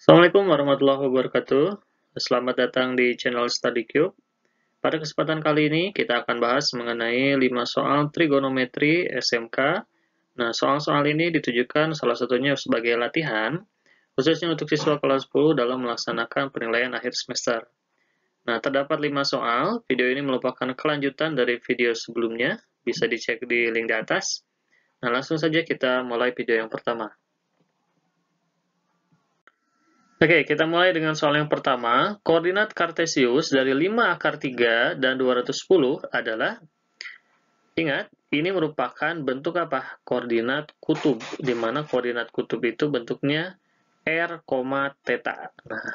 Assalamualaikum warahmatullahi wabarakatuh. Selamat datang di channel StudyCube. Pada kesempatan kali ini kita akan bahas mengenai 5 soal trigonometri SMK. Nah, soal-soal ini ditujukan salah satunya sebagai latihan, khususnya untuk siswa kelas 10 dalam melaksanakan penilaian akhir semester. Nah, terdapat 5 soal. Video ini merupakan kelanjutan dari video sebelumnya. Bisa dicek di link di atas. Nah, langsung saja kita mulai video yang pertama. Oke, kita mulai dengan soal yang pertama. Koordinat Kartesius dari 5 akar 3 dan 210 adalah, ingat, ini merupakan bentuk apa? Koordinat kutub, di mana koordinat kutub itu bentuknya R, theta. Nah,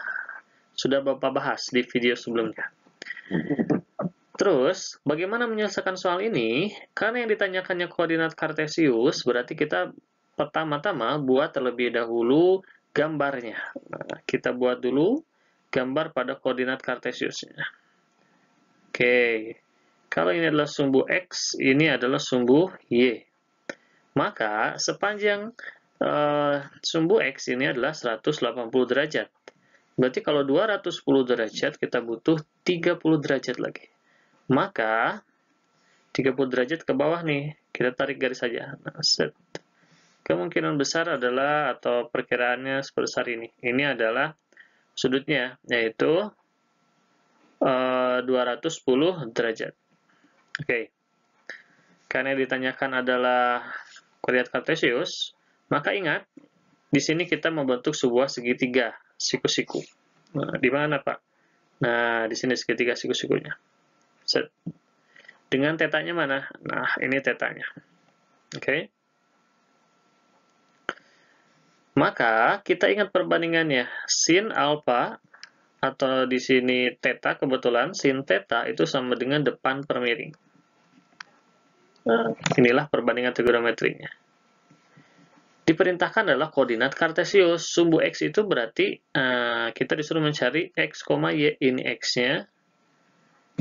sudah Bapak bahas di video sebelumnya. Terus, bagaimana menyelesaikan soal ini? Karena yang ditanyakannya koordinat Kartesius, berarti kita pertama-tama buat terlebih dahulu gambarnya. Nah, kita buat dulu gambar pada koordinat Kartesiusnya. Oke, kalau ini adalah sumbu X, ini adalah sumbu Y. Maka sepanjang sumbu X ini adalah 180 derajat. Berarti kalau 210 derajat, kita butuh 30 derajat lagi. Maka 30 derajat ke bawah nih, kita tarik garis saja. Nah, set. Kemungkinan besar adalah, atau perkiraannya sebesar ini. Ini adalah sudutnya, yaitu 210 derajat. Oke. Karena yang ditanyakan adalah koordinat Kartesius, maka ingat, di sini kita membentuk sebuah segitiga, siku-siku. Nah, di mana, Pak? Nah, di sini segitiga siku-sikunya. Set. Dengan tetanya mana? Nah, ini tetanya. Oke. Maka kita ingat perbandingannya. Sin alfa atau di sini theta, kebetulan sin theta itu sama dengan depan per miring. Nah, inilah perbandingan trigonometrinya. Diperintahkan adalah koordinat Kartesius. Sumbu X itu berarti kita disuruh mencari X, Y. Ini X-nya,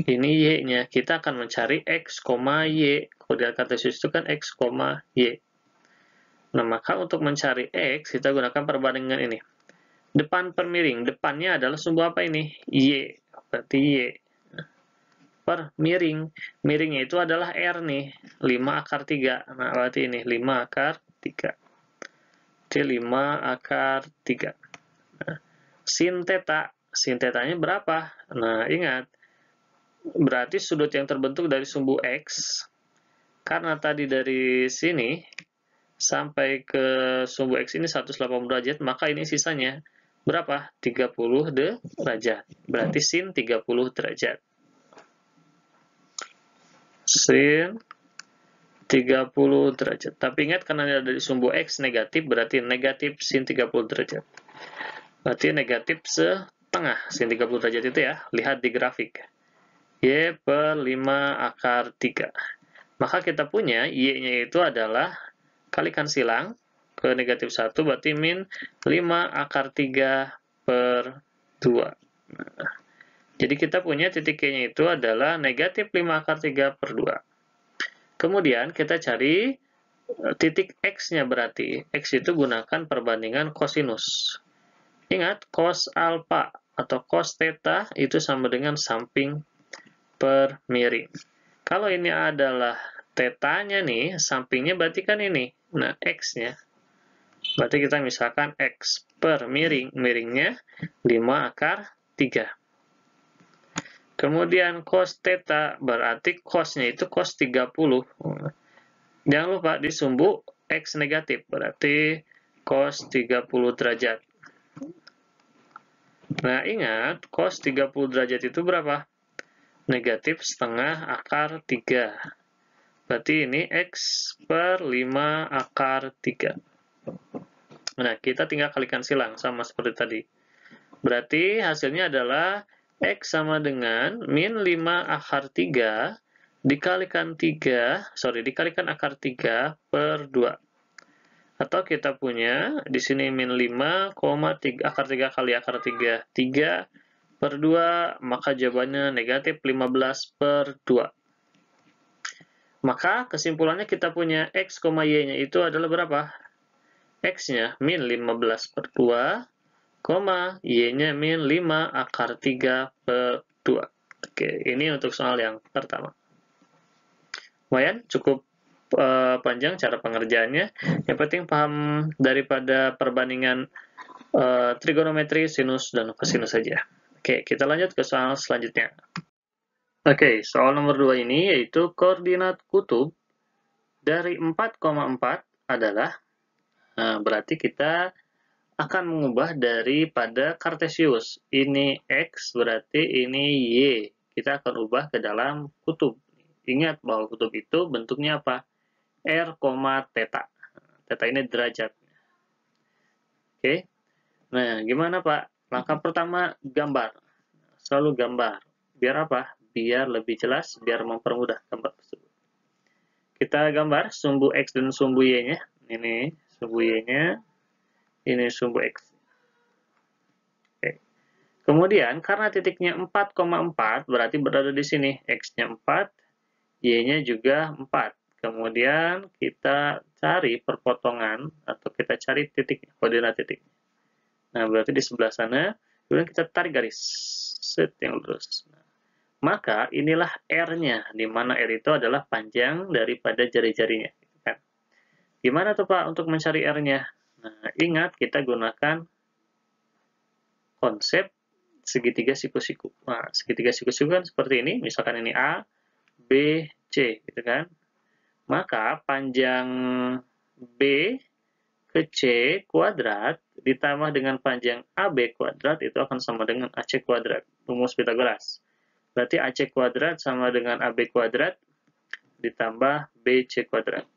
ini Y-nya. Kita akan mencari X, Y. Koordinat Kartesius itu kan X, Y. Nah, maka untuk mencari X, kita gunakan perbandingan ini. Depan per miring. Depannya adalah sumbu apa ini? Y. Berarti Y. Per miring. Miringnya itu adalah R nih. 5 akar 3. Nah, berarti ini 5 akar 3. Jadi 5 akar 3. Nah, sin theta. Sin theta-nya berapa? Nah, ingat. Berarti sudut yang terbentuk dari sumbu X. Karena tadi dari sini sampai ke sumbu X ini 180 derajat, maka ini sisanya berapa? 30 derajat. Berarti sin 30 derajat. Sin 30 derajat. Tapi ingat, karena dari sumbu X negatif, berarti negatif sin 30 derajat. Berarti negatif setengah sin 30 derajat itu ya. Lihat di grafik. Y per 5 akar 3. Maka kita punya Y-nya itu adalah, kalikan silang ke negatif 1, berarti min 5 akar 3 per 2. Nah, jadi kita punya titik Y-nya itu adalah negatif 5 akar 3 per 2. Kemudian kita cari titik X-nya, berarti X itu gunakan perbandingan kosinus. Ingat, cos alfa atau cos theta itu sama dengan samping per miring. Kalau ini adalah tetanya nih, sampingnya berarti kan ini. Nah, X-nya. Berarti kita misalkan X per miring. Miringnya 5 akar 3. Kemudian cos theta, berarti cos-nya itu cos 30. Jangan lupa di sumbu X negatif, berarti cos 30 derajat. Nah, ingat, cos 30 derajat itu berapa? Negatif setengah akar 3. Berarti ini X per 5 akar 3. Nah, kita tinggal kalikan silang, sama seperti tadi. Berarti hasilnya adalah X sama dengan min 5 akar 3 dikalikan akar 3 per 2. Atau kita punya, di sini min 5,3, akar 3 kali akar 3, 3 per 2, maka jawabannya negatif 15 per 2. Maka kesimpulannya kita punya X, Y-nya itu adalah berapa? X-nya min 15 per 2, Y-nya min 5 akar 3 per 2. Oke, ini untuk soal yang pertama. Lumayan, cukup panjang cara pengerjaannya. Yang penting paham daripada perbandingan trigonometri, sinus, dan kosinus saja. Oke, kita lanjut ke soal selanjutnya. Oke, soal nomor 2 ini yaitu koordinat kutub dari 4,4 adalah, berarti kita akan mengubah daripada Kartesius. Ini X, berarti ini Y. Kita akan ubah ke dalam kutub. Ingat bahwa kutub itu bentuknya apa? R, theta. Theta ini derajat. Oke. Nah, gimana Pak? Langkah pertama, gambar. Selalu gambar. Biar apa? Biar lebih jelas, biar mempermudah gambar tersebut. Kita gambar sumbu X dan sumbu Y-nya. Ini sumbu Y-nya. Ini sumbu X. Oke. Kemudian, karena titiknya 4,4, berarti berada di sini. X-nya 4, Y-nya juga 4. Kemudian, kita cari perpotongan, atau kita cari titiknya, koordinat titiknya. Nah, berarti di sebelah sana, kemudian kita tarik garis. Set yang lurus. Maka, inilah R-nya, di mana R itu adalah panjang daripada jari-jarinya. Gimana tuh Pak untuk mencari R-nya? Nah, ingat kita gunakan konsep segitiga siku-siku. Nah, segitiga siku-siku kan seperti ini, misalkan ini A, B, C, gitu kan. Maka panjang B ke C kuadrat ditambah dengan panjang AB kuadrat itu akan sama dengan AC kuadrat, rumus Pythagoras. Berarti AC kuadrat sama dengan AB kuadrat ditambah BC kuadrat.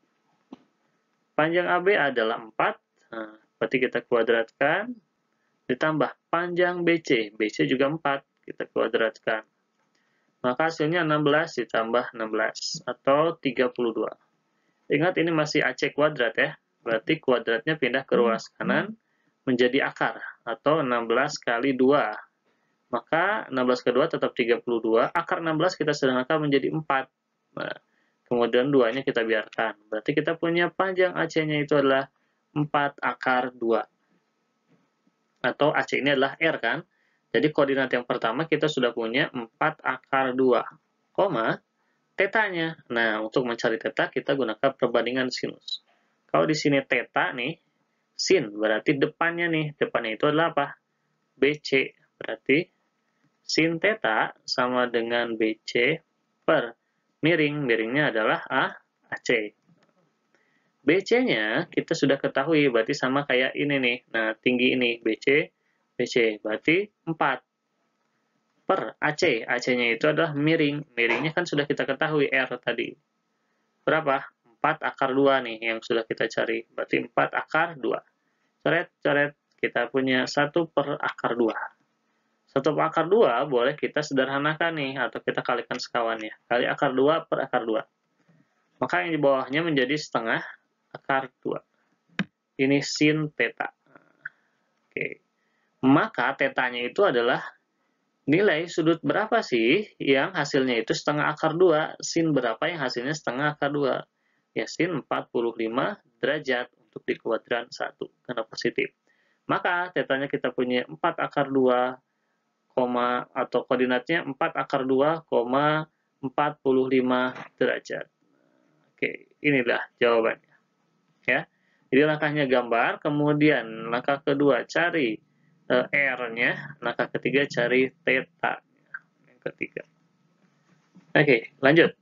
Panjang AB adalah 4, nah, berarti kita kuadratkan, ditambah panjang BC, BC juga 4, kita kuadratkan. Maka hasilnya 16 ditambah 16, atau 32. Ingat ini masih AC kuadrat ya, berarti kuadratnya pindah ke ruas kanan menjadi akar, atau 16 kali 2. Maka 16 ke 2 tetap 32, akar 16 kita sederhanakan menjadi 4. Nah, kemudian 2-nya kita biarkan. Berarti kita punya panjang AC-nya itu adalah 4 akar 2. Atau AC ini adalah R kan? Jadi koordinat yang pertama kita sudah punya 4 akar 2, tetanya. Nah, untuk mencari teta kita gunakan perbandingan sinus. Kalau di sini teta nih, sin berarti depannya nih. Depannya itu adalah apa? BC. Berarti sin teta sama dengan BC per miring. Miringnya adalah AC. BC-nya kita sudah ketahui, berarti sama kayak ini nih. Nah, tinggi ini, BC, berarti 4 per AC. AC-nya itu adalah miring. Miringnya kan sudah kita ketahui, R tadi. Berapa? 4 akar 2 nih yang sudah kita cari. Berarti 4 akar 2. Coret-coret, kita punya 1 per akar 2. 1 per akar 2 boleh kita sederhanakan nih, atau kita kalikan sekawannya. Kali akar 2 per akar 2. Maka yang di bawahnya menjadi setengah akar 2. Ini sin teta. Oke. Maka tetanya itu adalah nilai sudut berapa sih yang hasilnya itu setengah akar 2. Sin berapa yang hasilnya setengah akar 2. Ya, sin 45 derajat untuk di kuadran 1, karena positif. Maka tetanya kita punya 4 akar 2, atau koordinatnya 4 akar 2, 45 derajat. Oke, inilah jawabannya. Ya, jadi langkahnya gambar, kemudian langkah kedua cari R-nya, langkah ketiga cari theta. Yang ketiga. Oke, lanjut.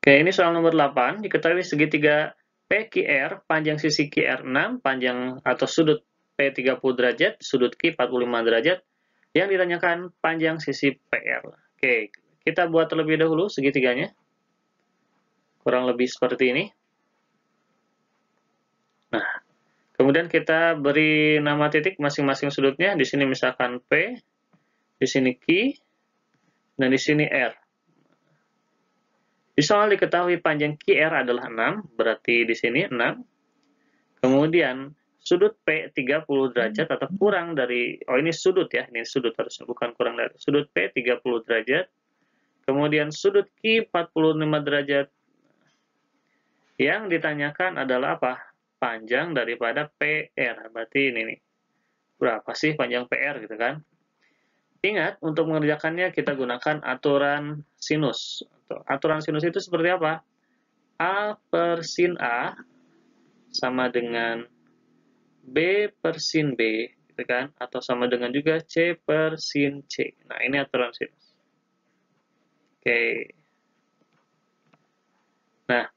Oke, ini soal nomor 8. Diketahui segitiga PQR, panjang sisi QR 6, panjang atau sudut P 30 derajat, sudut Q 45 derajat, yang ditanyakan panjang sisi PR. Oke, kita buat terlebih dahulu segitiganya. Kurang lebih seperti ini. Nah, kemudian kita beri nama titik masing-masing sudutnya. Di sini misalkan P, di sini Q, dan di sini R. Di soal diketahui panjang QR adalah 6, berarti di sini 6. Kemudian sudut P 30 derajat atau kurang dari, ini sudut ya, ini sudut harusnya, bukan kurang dari. Sudut P 30 derajat. Kemudian sudut Q 45 derajat. Yang ditanyakan adalah apa? Panjang daripada PR, berarti ini nih. berapa sih panjang PR gitu kan. Ingat, untuk mengerjakannya kita gunakan aturan sinus. Aturan sinus itu seperti apa? A per sin A sama dengan B per sin B, gitu kan? Atau sama dengan juga C per sin C. Nah, ini aturan sinus. Oke. Nah,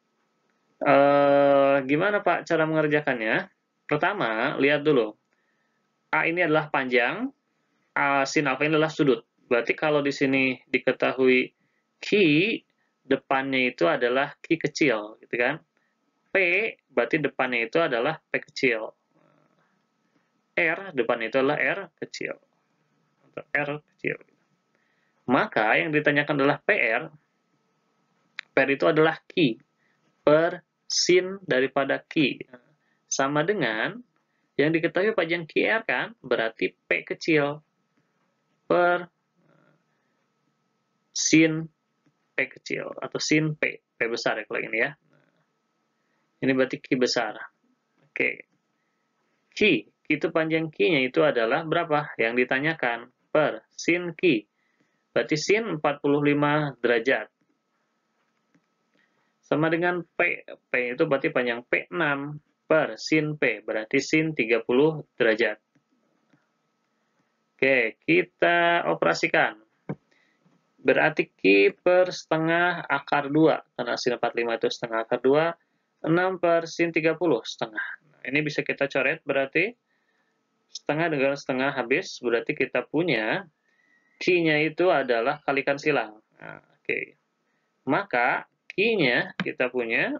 gimana Pak cara mengerjakannya? Pertama, lihat dulu. A ini adalah panjang, sin alfa ini adalah sudut. Berarti kalau di sini diketahui Q, depannya itu adalah Q kecil, gitu kan? P, berarti depannya itu adalah P kecil. R, depannya itu adalah R kecil. Atau R kecil. Maka yang ditanyakan adalah PR. PR itu adalah Q per sin daripada Q. Sama dengan yang diketahui panjang QR kan, berarti P kecil per sin P kecil, atau sin P. P besar ya kalau ini ya. Ini berarti Q besar. Oke. Q, itu panjang Q-nya itu adalah berapa? Yang ditanyakan per sin Q. Berarti sin 45 derajat. Sama dengan P. P itu berarti panjang P6 per sin P. Berarti sin 30 derajat. Oke, kita operasikan. Berarti Q per setengah akar 2. Karena sin 45 itu setengah akar 2. 6 per sin 30 setengah. Nah, ini bisa kita coret berarti setengah dengan setengah habis. Berarti kita punya Q-nya itu adalah kalikan silang. Nah, oke. Maka Q-nya kita punya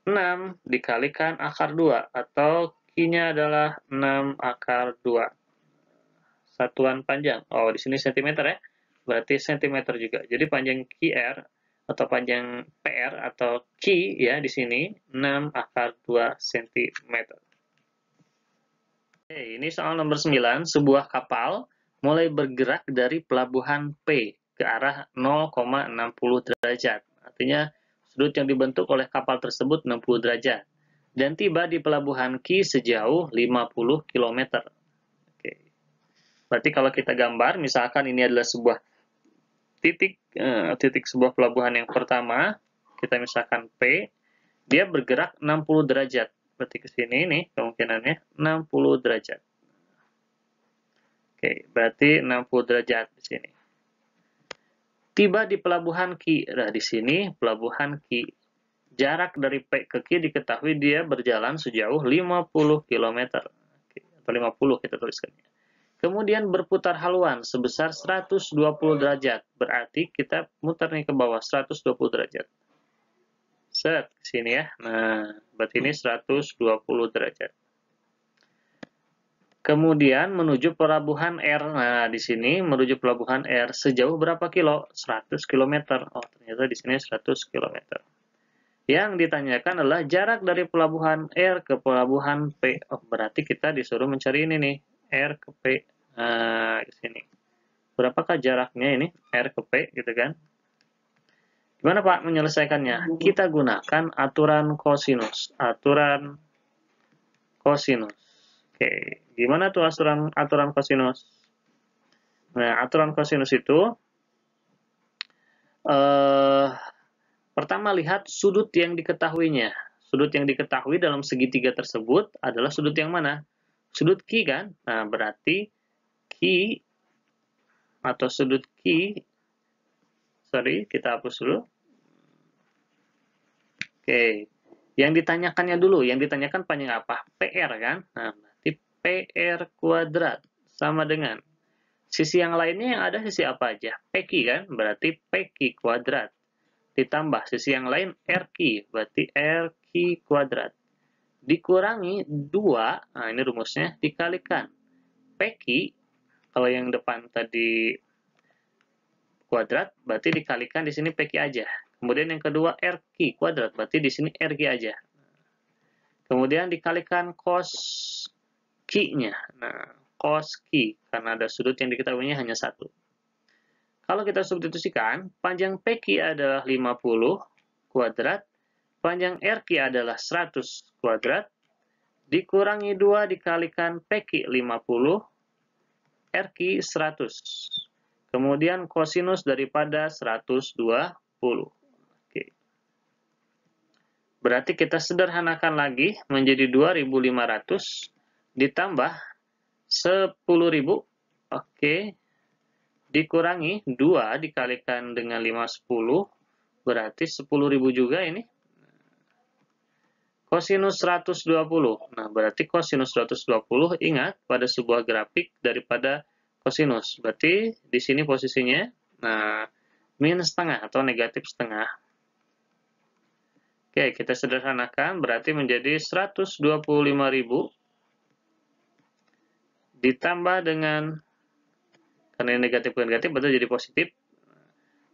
6 dikalikan akar 2. Atau Q-nya adalah 6 akar 2. Satuan panjang. Oh, di sini cm ya. Berarti cm juga. Jadi panjang QR atau panjang PR atau Q ya di sini 6 akar 2 cm. Oke, ini soal nomor 9. Sebuah kapal mulai bergerak dari pelabuhan P ke arah 0,60 derajat. Artinya sudut yang dibentuk oleh kapal tersebut 60 derajat. Dan tiba di pelabuhan Q sejauh 50 km. Berarti kalau kita gambar, misalkan ini adalah sebuah titik sebuah pelabuhan yang pertama, kita misalkan P, dia bergerak 60 derajat. Berarti ke sini nih kemungkinannya 60 derajat. Oke, berarti 60 derajat di sini. Tiba di pelabuhan Q. Nah, di sini pelabuhan Q. Jarak dari P ke Q diketahui dia berjalan sejauh 50 km. Atau 50 kita tuliskannya. Kemudian berputar haluan sebesar 120 derajat. Berarti kita muter nih ke bawah 120 derajat. Set, sini ya. Nah, berarti ini 120 derajat. Kemudian menuju pelabuhan R. Nah, di sini menuju pelabuhan R sejauh berapa kilo? 100 km. Oh, ternyata di sini 100 km. Yang ditanyakan adalah jarak dari pelabuhan R ke pelabuhan P. Oh, berarti kita disuruh mencari ini nih. R ke P. Nah, di sini. Berapakah jaraknya ini? R ke P, gitu kan? Gimana Pak menyelesaikannya? Kita gunakan aturan kosinus. Aturan kosinus. Oke, gimana tuh aturan kosinus? Nah, aturan kosinus itu pertama lihat sudut yang diketahuinya. Sudut yang diketahui dalam segitiga tersebut adalah sudut yang mana? Sudut Q kan? Nah, berarti Q atau sudut Q, sorry, kita hapus dulu. Oke, yang ditanyakannya dulu, yang ditanyakan panjang apa? PR kan? Nah, berarti PR kuadrat sama dengan sisi yang lainnya yang ada sisi apa aja? PQ kan? Berarti PQ kuadrat. Ditambah sisi yang lain RQ, berarti RQ kuadrat. Dikurangi 2, nah ini rumusnya, dikalikan PQ, kalau yang depan tadi kuadrat, berarti dikalikan di sini PQ aja. Kemudian yang kedua RQ kuadrat, berarti di sini RQ aja. Kemudian dikalikan cos Q-nya. Nah, cos Q, karena ada sudut yang diketahuinya hanya satu. Kalau kita substitusikan, panjang PQ adalah 50 kuadrat, panjang RQ adalah 100 kuadrat, dikurangi 2 dikalikan PQ 50, RQ 100. Kemudian kosinus daripada 120. Oke. Berarti kita sederhanakan lagi menjadi 2.500 ditambah 10.000. Oke. Dikurangi 2 dikalikan dengan 510, berarti 10.000 juga ini. Kosinus 120. Nah, berarti kosinus 120, ingat pada sebuah grafik daripada kosinus. Berarti di sini posisinya, nah, min setengah atau negatif setengah. Oke, kita sederhanakan, berarti menjadi 125.000 ditambah dengan, karena ini negatif-negatif, berarti jadi positif.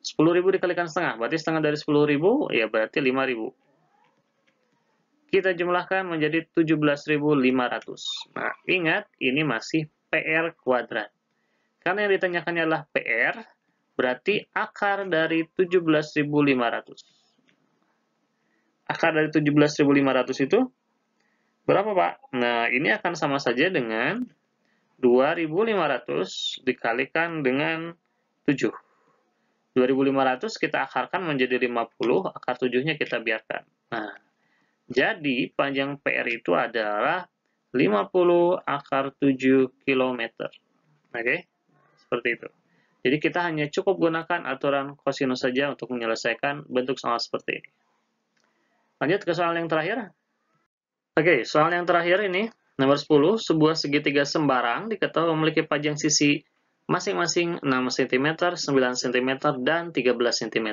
10.000 dikalikan setengah, berarti setengah dari 10.000, ya berarti 5.000. Kita jumlahkan menjadi 17.500. Nah, ingat, ini masih PR kuadrat. Karena yang ditanyakannya adalah PR, berarti akar dari 17.500. Akar dari 17.500 itu berapa, Pak? Nah, ini akan sama saja dengan 2.500 dikalikan dengan 7. 2.500 kita akarkan menjadi 50, akar 7-nya kita biarkan. Nah, jadi panjang PR itu adalah 50 akar 7 km. Oke, seperti itu. Jadi kita hanya cukup gunakan aturan kosinus saja untuk menyelesaikan bentuk soal seperti ini. Lanjut ke soal yang terakhir. Oke, soal yang terakhir ini, nomor 10, sebuah segitiga sembarang diketahui memiliki panjang sisi masing-masing 6 cm, 9 cm, dan 13 cm.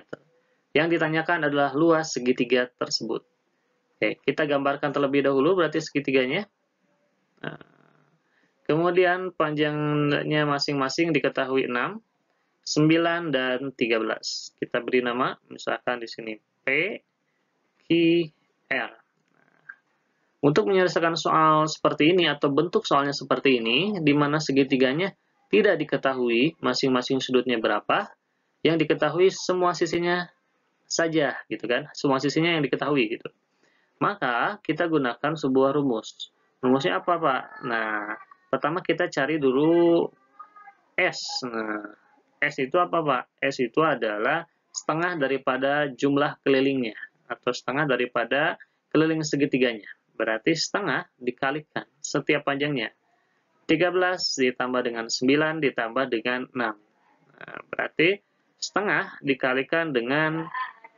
Yang ditanyakan adalah luas segitiga tersebut. Oke, kita gambarkan terlebih dahulu berarti segitiganya. Nah, kemudian panjangnya masing-masing diketahui 6, 9, dan 13. Kita beri nama, misalkan di sini P, Q, R. Untuk menyelesaikan soal seperti ini atau bentuk soalnya seperti ini, di mana segitiganya tidak diketahui masing-masing sudutnya berapa, yang diketahui semua sisinya saja, gitu kan? Semua sisinya yang diketahui, gitu. Maka kita gunakan sebuah rumus. Rumusnya apa, Pak? Nah, pertama kita cari dulu S. Nah, S itu apa, Pak? S itu adalah setengah daripada jumlah kelilingnya, atau setengah daripada keliling segitiganya. Berarti setengah dikalikan setiap panjangnya. 13 ditambah dengan 9 ditambah dengan 6. Nah, berarti setengah dikalikan dengan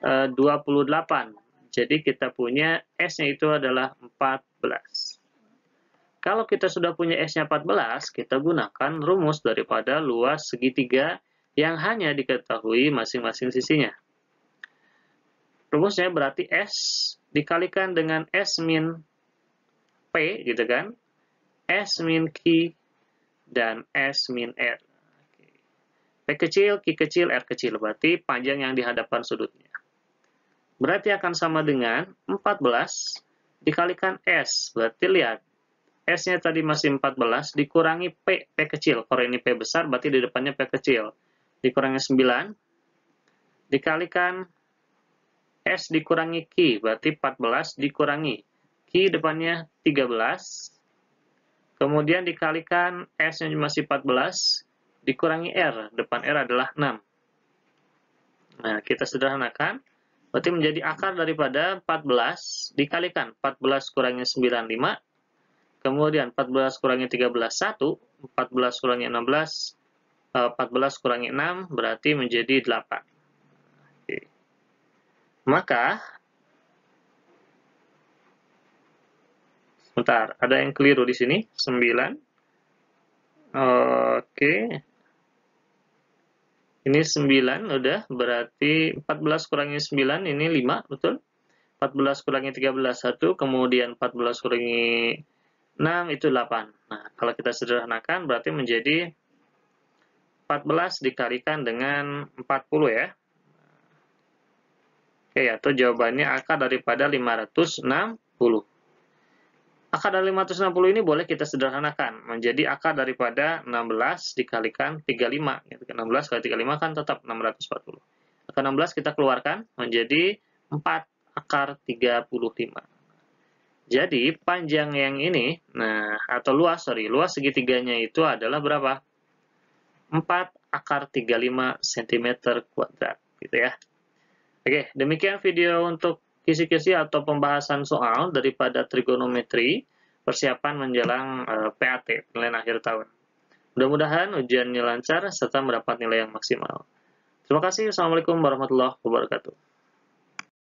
28. Jadi kita punya S-nya itu adalah 14. Kalau kita sudah punya S-nya 14, kita gunakan rumus daripada luas segitiga yang hanya diketahui masing-masing sisinya. Rumusnya berarti S dikalikan dengan S min P, gitu kan, S min Q, dan S min R. P kecil, Q kecil, R kecil, berarti panjang yang dihadapkan sudutnya. Berarti akan sama dengan 14 dikalikan S, berarti lihat, S-nya tadi masih 14, dikurangi P kecil, kalau ini P besar, berarti di depannya P kecil, dikurangi 9, dikalikan S dikurangi Q, berarti 14 dikurangi Q depannya 13, kemudian dikalikan S yang masih 14, dikurangi R, depan R adalah 6. Nah, kita sederhanakan, berarti menjadi akar daripada 14, dikalikan 14 kurangi 9, 5, kemudian 14 kurangi 13, 1, 14 kurangi 16, 14 kurangi 6, berarti menjadi 8. Oke. Maka, sebentar, ada yang keliru di sini, 9. Oke. Ini 9, udah, berarti 14 kurangi 9, ini 5, betul? 14 kurangi 13, 1, kemudian 14 kurangi 6, itu 8. Nah, kalau kita sederhanakan, berarti menjadi 14 dikalikan dengan 40 ya. Oke, atau jawabannya akar daripada 560. Akar dari 560 ini boleh kita sederhanakan menjadi akar daripada 16 dikalikan 35. 16 kali 35 kan tetap 640. Akar 16 kita keluarkan menjadi 4 akar 35. Jadi, panjang yang ini, atau luas segitiganya itu adalah berapa? 4 × 35 cm kuadrat, gitu ya. Oke, demikian video untuk kisi-kisi atau pembahasan soal daripada trigonometri, persiapan menjelang PAT, penilaian akhir tahun. Mudah-mudahan ujiannya lancar serta mendapat nilai yang maksimal. Terima kasih. Assalamualaikum warahmatullahi wabarakatuh.